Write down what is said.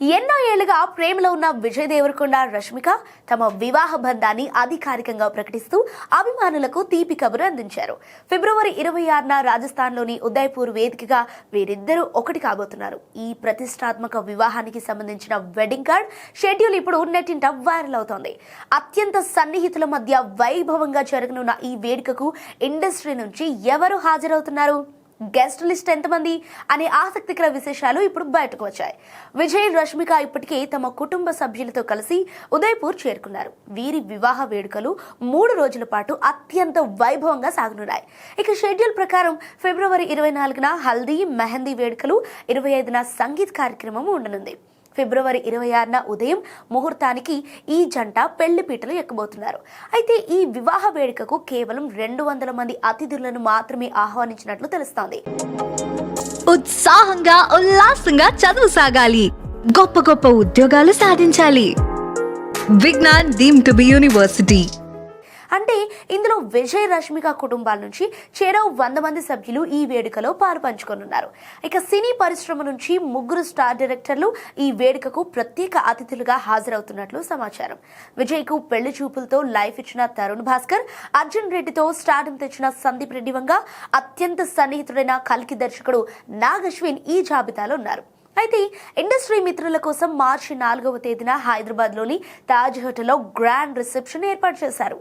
ఎన్నో ఏళ్లుగా ప్రేమలో ఉన్న విజయ్ దేవరకొండ రష్మిక తమ వివాహ బంధాన్ని అధికారికంగా ప్రకటిస్తూ అభిమానులకు తీపి కబురు అందించారు. ఫిబ్రవరి 26న రాజస్థాన్లోని ఉదయ్పూర్ వేదికగా వీరిద్దరూ ఒకటి కాబోతున్నారు. ఈ ప్రతిష్టాత్మక వివాహానికి సంబంధించిన వెడ్డింగ్ కార్డ్ షెడ్యూల్ ఇప్పుడు నెట్టింట వైరల్ అవుతోంది. అత్యంత సన్నిహితుల మధ్య వైభవంగా జరగనున్న ఈ వేడుకకు ఇండస్ట్రీ నుంచి ఎవరు హాజరవుతున్నారు, గెస్ట్ లిస్ట్ ఎంతమంది అనే ఆసక్తికర విశేషాలు ఇప్పుడు బయటకు వచ్చాయి. విజయ్, రష్మిక ఇప్పటికే తమ కుటుంబ సభ్యులతో కలిసి ఉదయ్పూర్ చేరుకున్నారు. వీరి వివాహ వేడుకలు 3 రోజుల పాటు అత్యంత వైభవంగా సాగనున్నాయి. ఇక షెడ్యూల్ ప్రకారం ఫిబ్రవరి 24న హల్దీ, మెహందీ వేడుకలు, 25న సంగీత్ కార్యక్రమం ఉండనుంది. ఫిబ్రవరి 26న ఉదయం ముహూర్తానికి ఈ జంట పెళ్లి పీటలు ఎక్కబోతున్నారు. అయితే ఈ వివాహ వేడుకకు కేవలం 200 మంది అతిథులను మాత్రమే ఆహ్వానించినట్లు తెలుస్తోంది. ఉత్సాహంగా ఉల్లాసంగా చదువు సాగాలి, గొప్ప గొప్ప ఉద్యోగాలు సాధించాలి. Vignan deemed to be university. అంటే ఇందులో విజయ్, రష్మిక కుటుంబాల నుంచి చెరో 100 మంది సభ్యులు ఈ వేడుకలో పాలు పంచుకోనున్నారు. ఇక సినీ పరిశ్రమ నుంచి 3 స్టార్ డైరెక్టర్లు ఈ వేడుకకు ప్రత్యేక అతిథులుగా హాజరవుతున్నట్లు సమాచారం. విజయ్ కు పెళ్లి చూపులతో లైఫ్ ఇచ్చిన తరుణ్ భాస్కర్, అర్జున్ రెడ్డితో స్టార్డం తెచ్చిన సందీప్ రెడ్డి వంగ, అత్యంత సన్నిహితుడైన కల్కి దర్శకుడు నాగ్ అశ్విన్ ఈ జాబితాలో ఉన్నారు. అయితే ఇండస్ట్రీ మిత్రుల కోసం మార్చి 4వ తేదీన హైదరాబాద్లోని తాజ్ హోటల్లో గ్రాండ్ రిసెప్షన్ ఏర్పాటు చేశారు.